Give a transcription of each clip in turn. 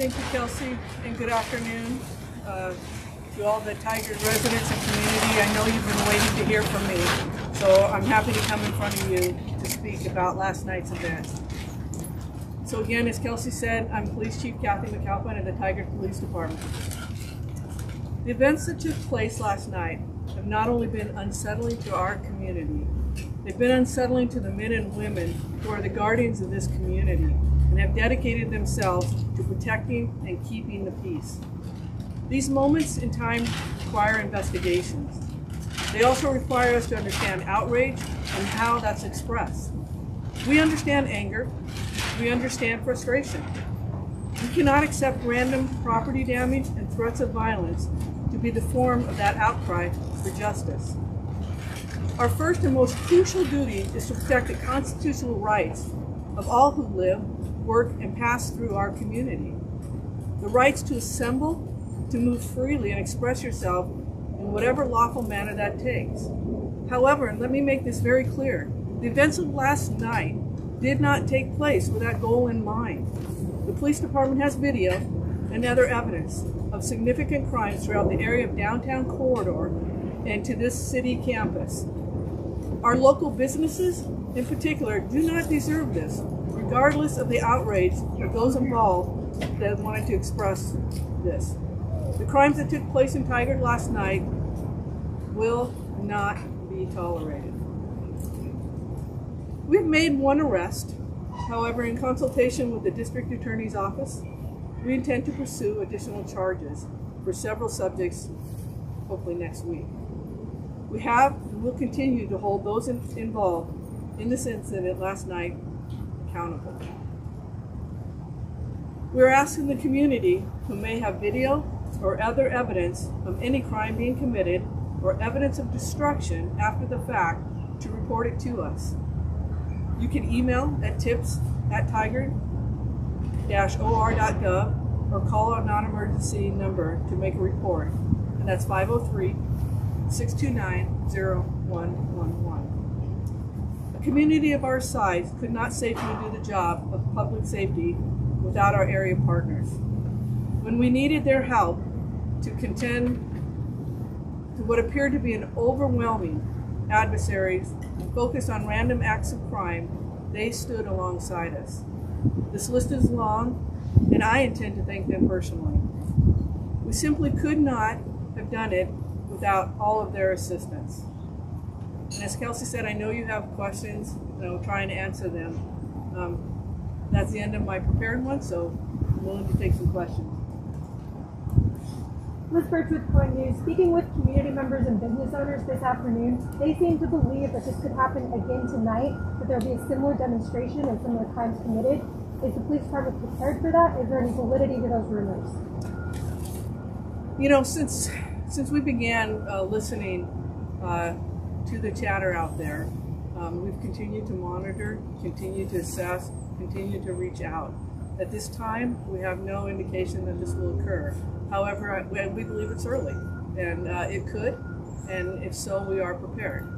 Thank you, Kelsey, and good afternoon to all the Tigard residents and community. I know you've been waiting to hear from me, so I'm happy to come in front of you to speak about last night's event. So again, as Kelsey said, I'm Police Chief Kathy McAlpine of the Tigard Police Department. The events that took place last night have not only been unsettling to our community, they've been unsettling to the men and women who are the guardians of this community and have dedicated themselves to protecting and keeping the peace. These moments in time require investigations. They also require us to understand outrage and how that's expressed. We understand anger. We understand frustration. We cannot accept random property damage and threats of violence to be the form of that outcry for justice. Our first and most crucial duty is to protect the constitutional rights of all who live, work, and pass through our community. The rights to assemble, to move freely and express yourself in whatever lawful manner that takes. However, and let me make this very clear, the events of last night did not take place with that goal in mind. The police department has video and other evidence of significant crimes throughout the area of downtown corridor and to this city campus. Our local businesses, in particular, do not deserve this, regardless of the outrage of those involved that wanted to express this. The crimes that took place in Tigard last night will not be tolerated. We've made one arrest. However, in consultation with the district attorney's office, we intend to pursue additional charges for several subjects, hopefully next week. We have and will continue to hold those involved in this incident last night accountable. We're asking the community who may have video or other evidence of any crime being committed or evidence of destruction after the fact to report it to us. You can email at tips@tigard-or.gov or call our non-emergency number to make a report, and that's 503-629-0111. A community of our size could not safely do the job of public safety without our area partners. When we needed their help to contend to what appeared to be an overwhelming adversaries focused on random acts of crime, they stood alongside us. This list is long, and I intend to thank them personally. We simply could not have done it without all of their assistance. And as Kelsey said, I know you have questions, and I'll try and answer them. That's the end of my prepared one, so I'm willing to take some questions. Ms. Birch with Point News. Speaking with community members and business owners this afternoon, they seem to believe that this could happen again tonight, that there will be a similar demonstration and similar crimes committed. Is the police department prepared for that? Is there any validity to those rumors? You know, since we began listening to the chatter out there, we've continued to monitor, continue to assess, continue to reach out. At this time, we have no indication that this will occur. However, we believe it's early, and it could, and if so, we are prepared.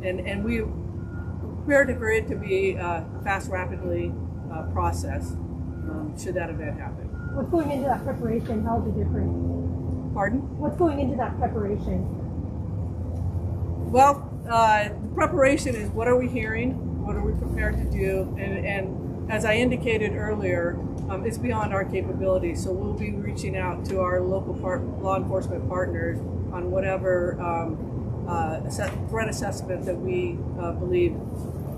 And we are prepared for it to be a fast, rapidly process should that event happen. What's going into that preparation? How is it different? Pardon? What's going into that preparation? Well, the preparation is what are we hearing, what are we prepared to do, and as I indicated earlier, it's beyond our capabilities, so we'll be reaching out to our local law enforcement partners on whatever threat assessment that we believe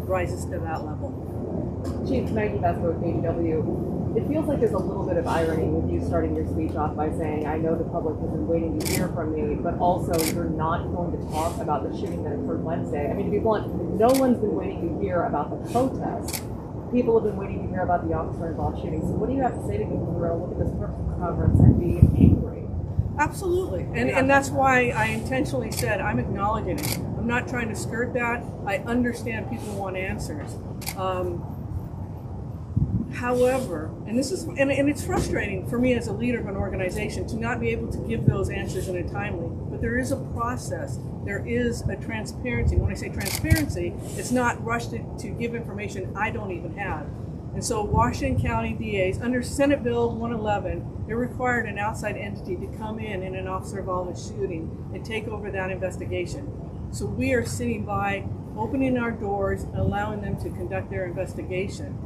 rises to that level. Chief Maggie Vesco with ADW. It feels like there's a little bit of irony with you starting your speech off by saying, I know the public has been waiting to hear from me, but also you're not going to talk about the shooting that occurred Wednesday. I mean, to be blunt, no one's been waiting to hear about the protest. People have been waiting to hear about the officer-involved shooting. So what do you have to say to people who are look at this press conference and be angry? Absolutely, and that's why I intentionally said I'm acknowledging it. I'm not trying to skirt that. I understand people want answers. However, and it's frustrating for me as a leader of an organization to not be able to give those answers in a timely, but there is a process. There is a transparency. When I say transparency, it's not rushed to give information I don't even have. And so Washington County DAs, under Senate Bill 111, it required an outside entity to come in an officer-involved shooting and take over that investigation. So we are sitting by, opening our doors, allowing them to conduct their investigation.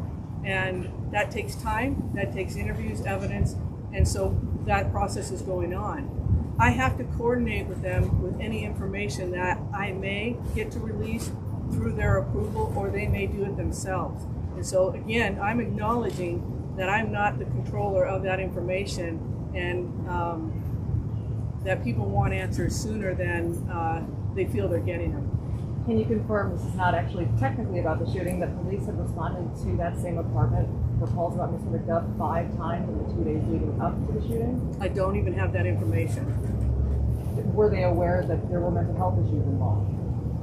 And that takes time, that takes interviews, evidence, and so that process is going on. I have to coordinate with them with any information that I may get to release through their approval, or they may do it themselves. And so again, I'm acknowledging that I'm not the controller of that information, and that people want answers sooner than they feel they're getting them. Can you confirm this is not actually technically about the shooting, that police have responded to that same apartment for calls about Mr. McDuff 5 times in the 2 days leading up to the shooting? I don't even have that information. Were they aware that there were mental health issues involved?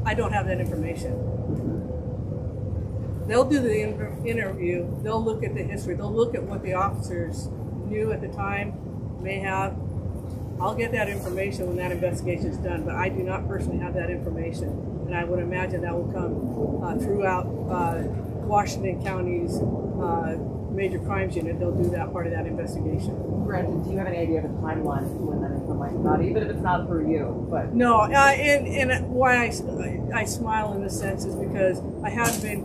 I don't have that information. They'll do the interview, they'll look at the history, they'll look at what the officers knew at the time, may have. I'll get that information when that investigation is done, but I do not personally have that information. And I would imagine that will come throughout Washington County's major crimes unit. They'll do that part of that investigation. Granted, do you have any idea of a timeline when that info might come out, even if it's not through you? But no, and why I smile in this sense is because I have been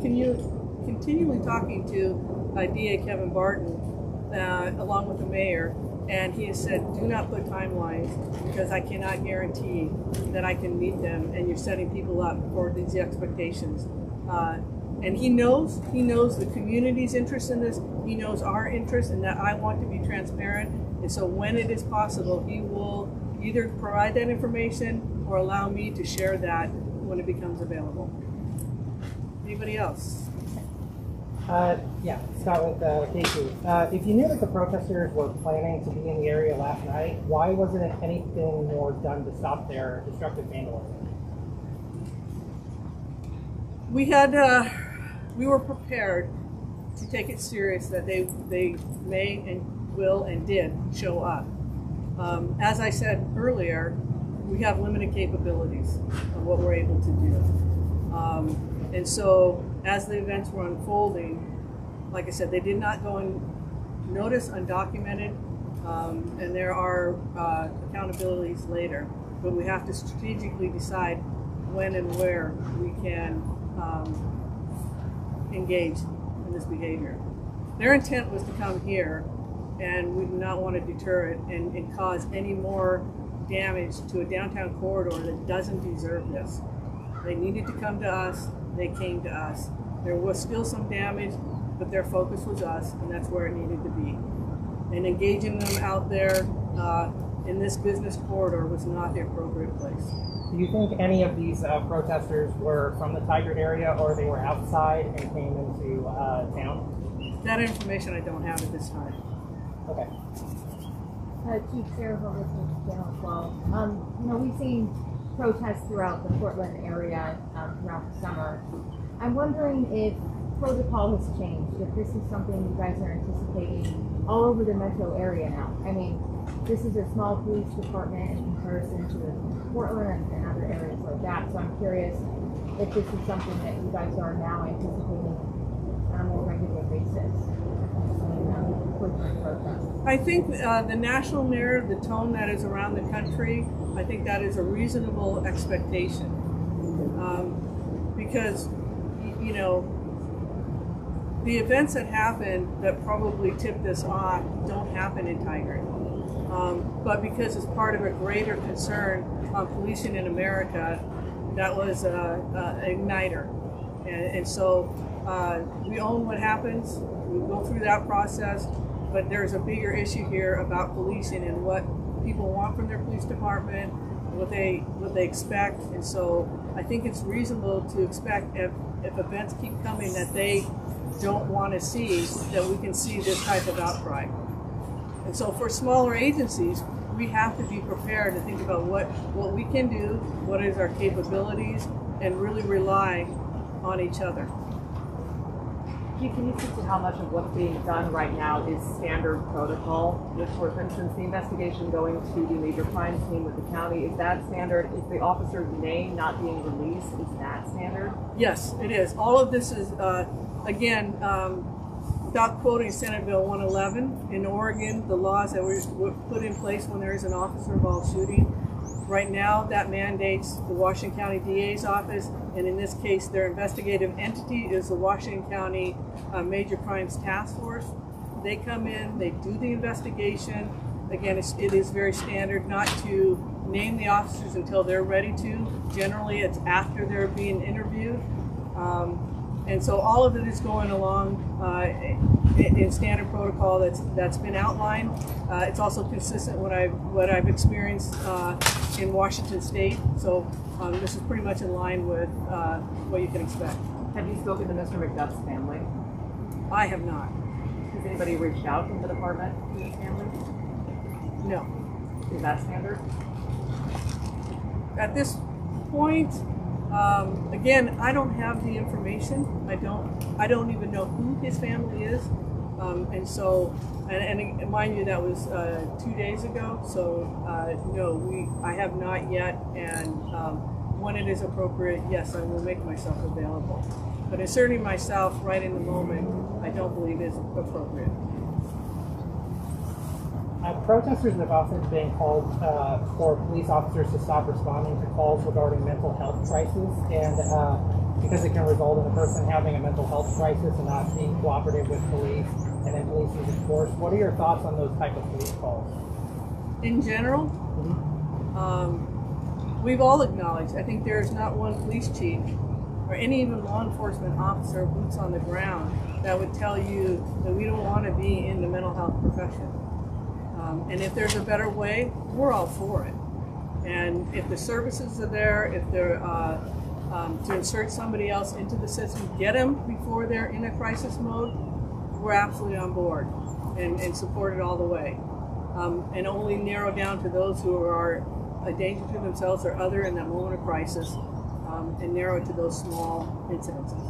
continually talking to DA Kevin Barton along with the mayor, and he has said, do not put timelines because I cannot guarantee that I can meet them, and you're setting people up for these expectations. And he knows the community's interest in this. He knows our interest in that I want to be transparent. And so when it is possible, he will either provide that information or allow me to share that when it becomes available. Anybody else? Yeah, Scott with Casey. If you knew that the protesters were planning to be in the area last night, why wasn't anything more done to stop their destructive vandalism? We were prepared to take it serious that they may and will and did show up. As I said earlier, we have limited capabilities of what we're able to do. And so as the events were unfolding, like I said, they did not go unnoticed, undocumented, and there are accountabilities later. But we have to strategically decide when and where we can engage in this behavior. Their intent was to come here, and we do not want to deter it and cause any more damage to a downtown corridor that doesn't deserve this. They needed to come to us, they came to us. There was still some damage, but their focus was us, and that's where it needed to be. And engaging them out there in this business corridor was not the appropriate place. Do you think any of these protesters were from the Tigard area, or they were outside and came into town? That information I don't have at this time. Okay. Chief Sarah Horowitz with Channel 12. We've seen protests throughout the Portland area throughout the summer. I'm wondering if protocol has changed, if this is something you guys are anticipating all over the metro area now. I mean, this is a small police department in comparison to Portland and other areas like that, so I'm curious if this is something that you guys are now anticipating on a more regular basis. I think the national narrative, the tone that is around the country, I think that is a reasonable expectation. Because, the events that happen that probably tip this off don't happen in Tigard. But because it's part of a greater concern on policing in America, that was an igniter. And so we own what happens, we go through that process, but there's a bigger issue here about policing and what people want from their police department, what they expect. And so I think it's reasonable to expect if events keep coming that they don't want to see, that we can see this type of outcry. And so for smaller agencies, we have to be prepared to think about what we can do, what is our capabilities, and really rely on each other. Chief, can you speak to how much of what's being done right now is standard protocol? For instance, the investigation going to the major crimes team with the county, is that standard? Is the officer's name not being released? Is that standard? Yes, it is. All of this is, again, without quoting Senate Bill 111, in Oregon, the laws that were put in place when there is an officer-involved shooting, right now that mandates the Washington County DA's office, and in this case, their investigative entity is the Washington County Major Crimes Task Force. They come in, they do the investigation. Again, it is very standard not to name the officers until they're ready to. Generally, it's after they're being interviewed. And so all of it is going along in standard protocol that's been outlined. It's also consistent with what I've experienced in Washington State. So this is pretty much in line with what you can expect. Have you spoken to Mr. McDuff's family? I have not. Has anybody reached out from the department to his family? No. Is that standard? At this point, again, I don't have the information. I don't even know who his family is, and so, and mind you, that was 2 days ago. So no, I have not yet. And when it is appropriate, yes, I will make myself available. But inserting myself right in the moment, I don't believe is appropriate. Protesters have often been called for police officers to stop responding to calls regarding mental health crisis, and because it can result in a person having a mental health crisis and not being cooperative with police, and then police use force. What are your thoughts on those type of police calls? In general, we've all acknowledged, I think there's not one police chief or any even law enforcement officer, boots on the ground, that would tell you that we don't want to be in the mental health profession. And if there's a better way, we're all for it. And if the services are there, if they're to insert somebody else into the system, get them before they're in a crisis mode, we're absolutely on board and support it all the way. And only narrow down to those who are a danger to themselves or other in that moment of crisis, and narrow it to those small incidences.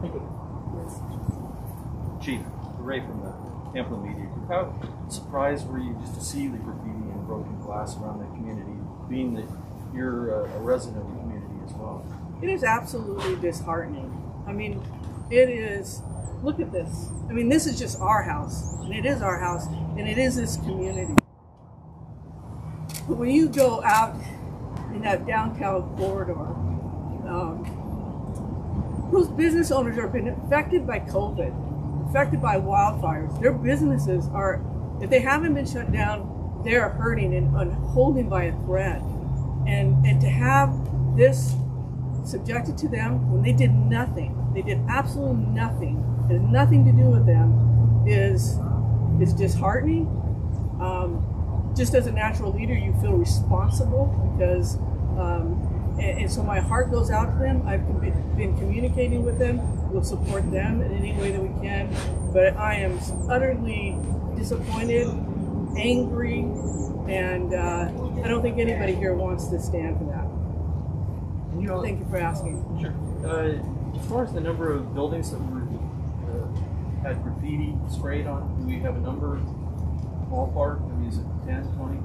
Thank you. Chief, Ray from the Tampa Media Group. How surprised were you just to see the graffiti and broken glass around the community, being that you're a resident of the community as well? It is absolutely disheartening. I mean, it is, look at this. I mean, this is just our house, and it is our house, and it is this community. But when you go out in that downtown corridor, those business owners have been affected by COVID, affected by wildfires. Their businesses are, if they haven't been shut down, they're hurting and holding by a thread. And to have this subjected to them when they did nothing, they did absolutely nothing, it had nothing to do with them, is disheartening. Just as a natural leader, you feel responsible because, and so my heart goes out to them. I've been communicating with them. We'll support them in any way that we can. But I am utterly disappointed, angry, and I don't think anybody here wants to stand for that. Thank you for asking. Sure. As far as the number of buildings that were had graffiti sprayed on, do we have a number? Ballpark? I mean, is it 10, 20?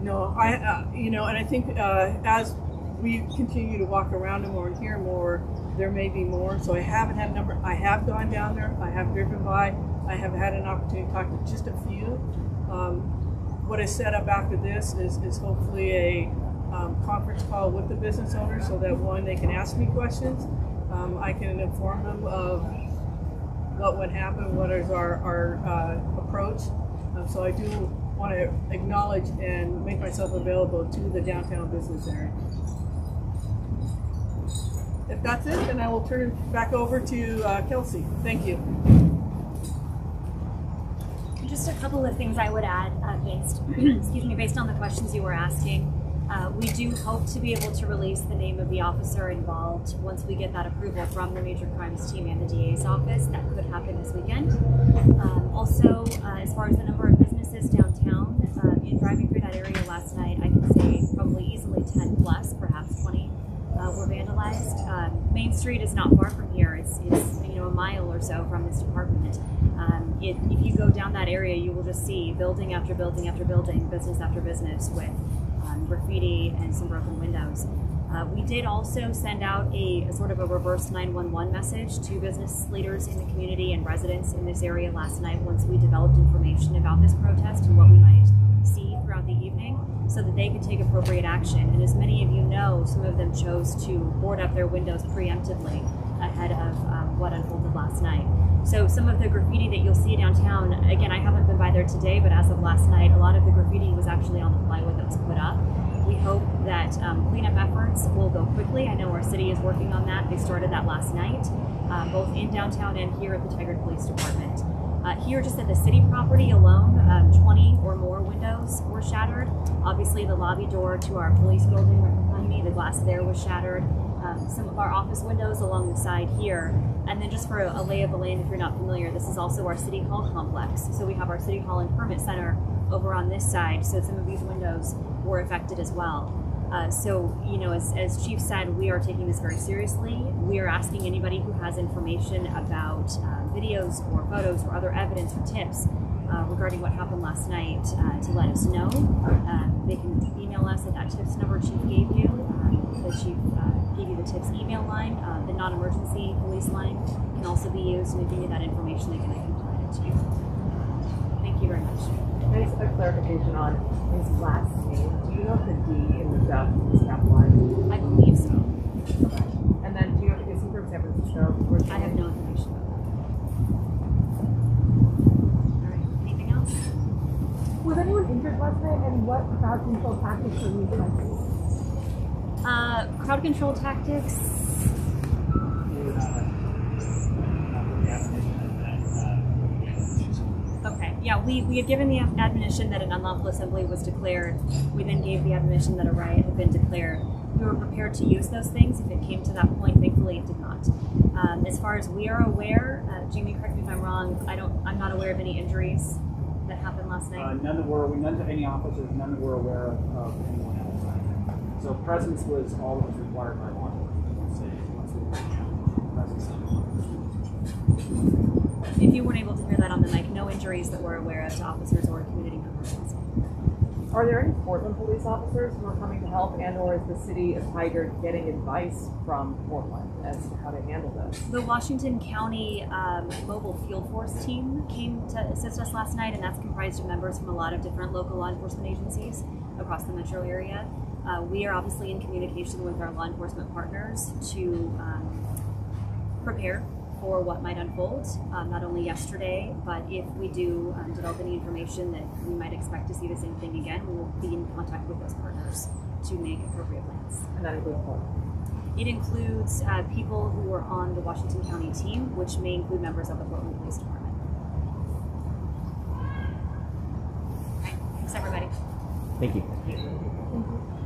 No, and I think as we continue to walk around more and hear more, there may be more. So I haven't had a number. I have gone down there. I have driven by. I have had an opportunity to talk to just a few. What is set up after this is hopefully a conference call with the business owners so that, one, they can ask me questions. I can inform them of what would happen, what is our approach. So I do want to acknowledge and make myself available to the downtown business area. If that's it, then I will turn it back over to Kelsey. Thank you. Just a couple of things I would add based on the questions you were asking. We do hope to be able to release the name of the officer involved once we get that approval from the Major Crimes Team and the DA's office. That could happen this weekend. Also, as far as the number of businesses downtown, in driving through that area last night, I can say probably easily 10 plus, perhaps 20 were vandalized. Main Street is not far from here. It's a mile or so from this department. If you go down that area, you will just see building after building after building, business after business with graffiti and some broken windows. We did also send out a sort of a reverse 911 message to business leaders in the community and residents in this area last night once we developed information about this protest and what we might see throughout the evening, so that they could take appropriate action. And as many of you know, some of them chose to board up their windows preemptively ahead of what unfolded last night. So some of the graffiti that you'll see downtown, again, I haven't been by there today, but as of last night, a lot of the graffiti was actually on the plywood that was put up. We hope that cleanup efforts will go quickly. I know our city is working on that. They started that last night, both in downtown and here at the Tigard Police Department. Here, just at the city property alone, 20 or more windows were shattered. Obviously, the lobby door to our police building right behind me, the glass there was shattered. Some of our office windows along the side here. And then just for a lay of the land, if you're not familiar, this is also our City Hall complex. So we have our City Hall and Permit Center over on this side. So some of these windows were affected as well. So, you know, as Chief said, we are taking this very seriously. We are asking anybody who has information about videos or photos or other evidence or tips regarding what happened last night to let us know. They can email us at that tips number Chief gave you. The Chief gave you the tips email line. The non-emergency police line can also be used, and if you need that information, again, I can provide it to you. Thank you very much. Nice clarification on his last name. Do you know if the D in the Duff is capitalized? I believe so. Okay. And then, do you know if he's from San Francisco? I have no information about that. All right. Anything else? Was anyone injured last night, and what crowd control tactics were used by police? Crowd control tactics. Okay, yeah, we had given the admonition that an unlawful assembly was declared. We then gave the admonition that a riot had been declared. We were prepared to use those things if it came to that point. Thankfully, it did not. As far as we are aware, Jamie, correct me if I'm wrong. I'm not aware of any injuries that happened last night. None to any officers. None that we're aware of anyone else. So presence was all that was required by law enforcement. If you weren't able to hear that on the mic, no injuries that we're aware of to officers or community members. Are there any Portland police officers who are coming to help, and/or is the city of Tigard getting advice from Portland as to how to handle this? The Washington County Mobile Field Force team came to assist us last night, and that's comprised of members from a lot of different local law enforcement agencies across the metro area. We are obviously in communication with our law enforcement partners to prepare for what might unfold, not only yesterday, but if we do develop any information that we might expect to see the same thing again, we will be in contact with those partners to make appropriate plans. And that includes Portland? It includes people who are on the Washington County team, which may include members of the Portland Police Department. Okay. Thanks, everybody. Thank you. Thank you.